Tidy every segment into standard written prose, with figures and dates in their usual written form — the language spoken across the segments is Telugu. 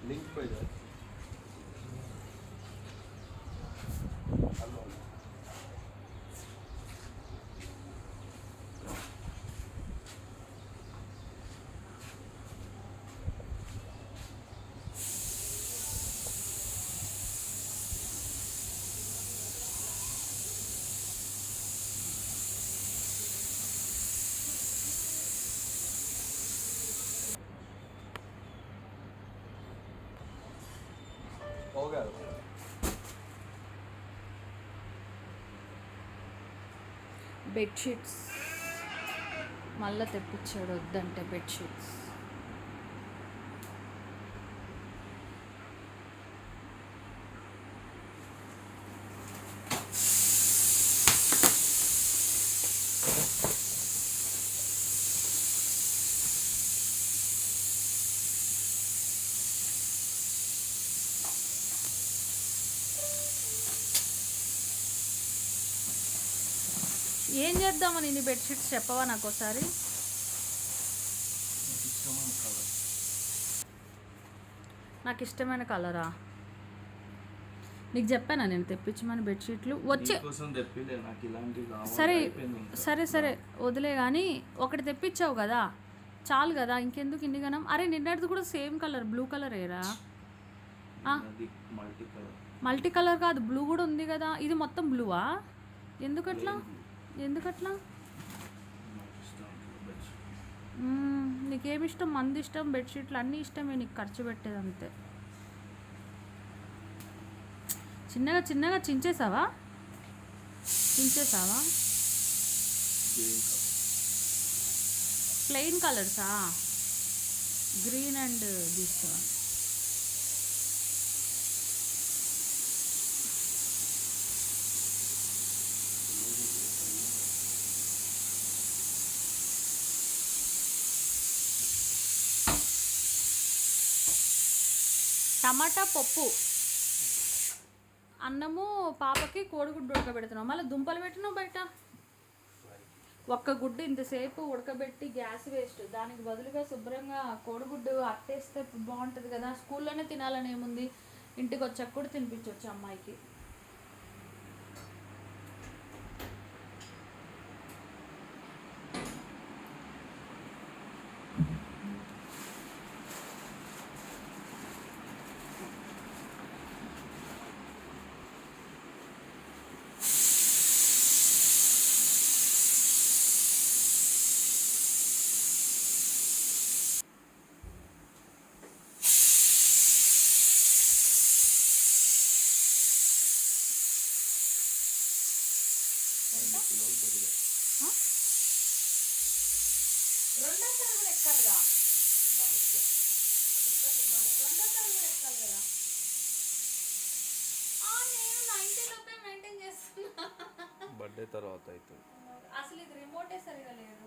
लिंक पे जाए हो गया బెడ్షీట్స్ మళ్ళీ తెప్పించాడు వద్దంటే బెడ్షీట్స్. ఏం చేద్దామని ఇన్ని బెడ్షీట్స్ చెప్పవా నాకు ఒకసారి? నాకు ఇష్టమైన కలరా? నీకు చెప్పానా నేను తెప్పించమని బెడ్షీట్లు వచ్చే? సరే సరే సరే వదిలే, కానీ ఒకటి తెప్పించావు కదా చాలు కదా, ఇంకెందుకు ఇన్ని గనం? అరే నిన్నటిది కూడా సేమ్ కలర్, బ్లూ కలర్ ఏరా? మల్టీ కలర్ కాదు, బ్లూ కూడా ఉంది కదా. ఇది మొత్తం బ్లూవా? ఎందుకట్లా ఎందుకట్లా? నీకేమి ఇష్టం? మంది ఇష్టం, బెడ్షీట్లు అన్నీ ఇష్టమే, నీకు ఖర్చు పెట్టేది అంతే. చిన్నగా చిన్నగా చించేసావా? ప్లెయిన్ కలర్సా? Green and this one. టమాటా పప్పు, అన్నము, పాపకి కోడిగుడ్డు ఉడకబెడుతున్నావు, మళ్ళీ దుంపలు పెట్టినావు బయట. ఒక్క గుడ్డు ఇంతసేపు ఉడకబెట్టి గ్యాస్ వేస్ట్, దానికి బదులుగా శుభ్రంగా కోడిగుడ్డు అట్టేస్తే బాగుంటుంది కదా. స్కూల్లోనే తినాలని ఏముంది, ఇంటికి వచ్చాక కూడా తినిపించవచ్చు అమ్మాయికి. రెండోసారి కూడా ఎక్కాలిగా, రెండోసారి కూడా ఎక్కాలి కదా. నేను 90 లోపే మెయింటైన్ చేస్తున్నా. బర్త్డే తర్వాత అవుతుంది. అసలు ఇది రిమోటే సరిగా లేదు.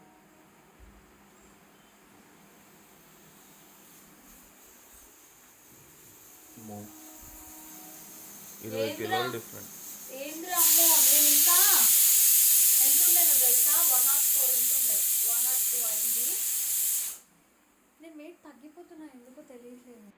ఏంద్ర అమ్మో, నేను ఇంకా ఎంత ఉండేనో తెలుసా? 104 ఉంటుండే, 102 అయింది. నేను వెయిట్ తగ్గిపోతున్నా, ఎందుకో తెలియట్లేదు.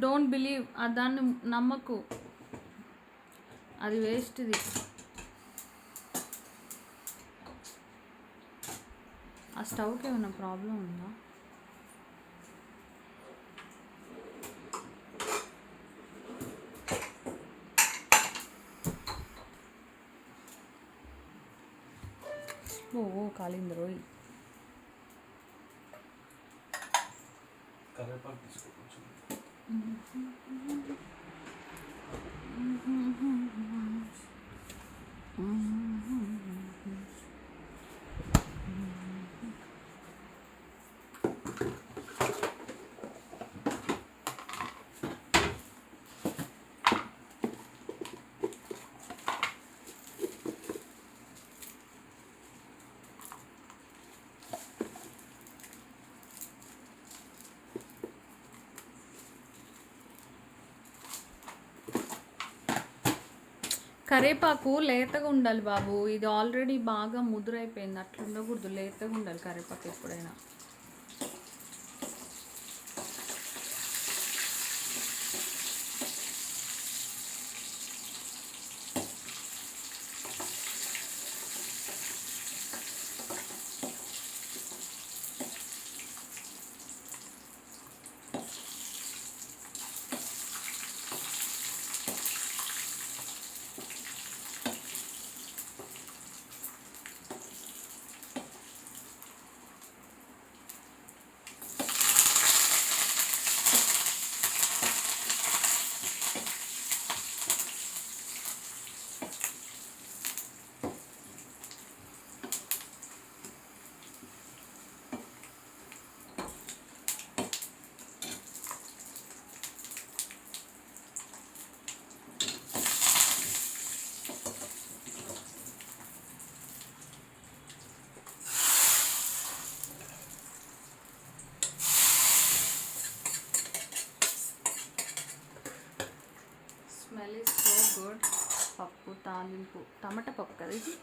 డోంట్ బిలీవ్, దాన్ని నమ్మకు, అది వేస్ట్ది. ఆ స్టవ్కి ఏమైనా ప్రాబ్లం ఉందా? ఓ కాలింది రోయ్. కరివేపాకు తీసుకో కొంచెం. కరివేపాకు లేతగా ఉండాలి బాబు. ఇది ఆల్రెడీ బాగా ముదురైపోయింది. అట్లా ఉండకూడదు, లేతగా ఉండాలి కరివేపాకు ఎప్పుడైనా. Smell is so good. పప్పు తాలింపు, టమాటా పప్పు కదా ఇది.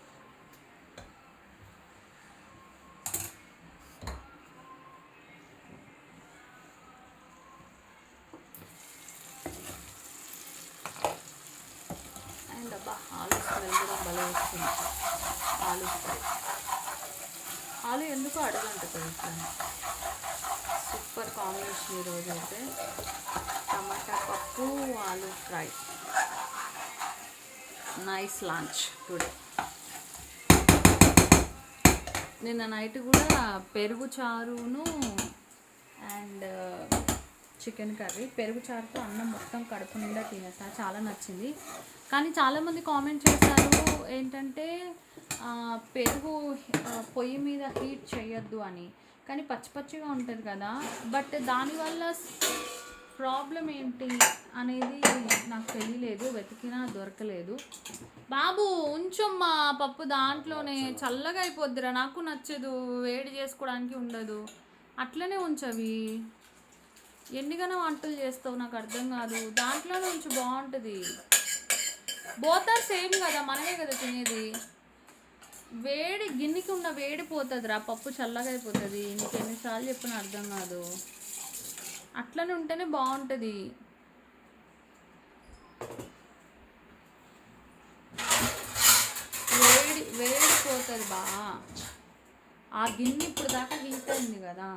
అండ్ అబ్బా ఆలు స్మెల్ కూడా భలే వస్తుంది. ఆలు ఫ్రై, ఆలు ఎందుకో అడగంటుంది ఇట్లా. సూపర్ కాంబినేషన్ ఈరోజు అయితే. టమాటా పప్పు, ఆలు ఫ్రై. Nice lunch today. నిన్న నైట్ కూడా పెరుగు చారును అండ్ చికెన్ కర్రీ. పెరుగు చారుతో అన్నం మొత్తం కడుపు నిండా తినేసా, చాలా నచ్చింది. కానీ చాలామంది కామెంట్ చేశారు ఏంటంటే పెరుగు పొయ్యి మీద హీట్ చేయొద్దు అని. కానీ పచ్చి పచ్చిగా ఉంటుంది కదా, బట్ దానివల్ల ప్రాబ్లం ఏంటి అనేది నాకు తెలియలేదు, వెతికినా దొరకలేదు. బాబు ఉంచమ్మా పప్పు దాంట్లోనే, చల్లగా అయిపోద్దిరా. నాకు నచ్చదు, వేడి చేసుకోవడానికి ఉండదు. అట్లనే ఉంచవి. ఎన్నిగానో వంటలు చేస్తావు నాకు అర్థం కాదు. దాంట్లోనే ఉంచు, బాగుంటుంది. బోత్ ఆర్ సేమ్ కదా, మనమే కదా తినేది. వేడి గిన్నెకి ఉన్న వేడి పోతుందిరా, పప్పు చల్లగా అయిపోతుంది. నీకు ఎన్నిసార్లు చెప్పిన అర్థం కాదు. అట్లనే ఉంటేనే బాగుంటుంది. వేడి వేడి పోతుంది బా. ఆ గిన్నె ఇప్పుడు దాకా హీట్ అయింది కదా.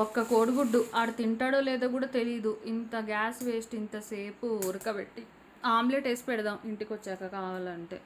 ఒక్క కోడిగుడ్డు ఆడు తింటాడో లేదో కూడా తెలీదు. ఇంత గ్యాస్ వేస్ట్, ఇంతసేపు ఉడకబెట్టి ఆమ్లెట్ వేసి పెడదాం ఇంటికి వచ్చాక కావాలంటే.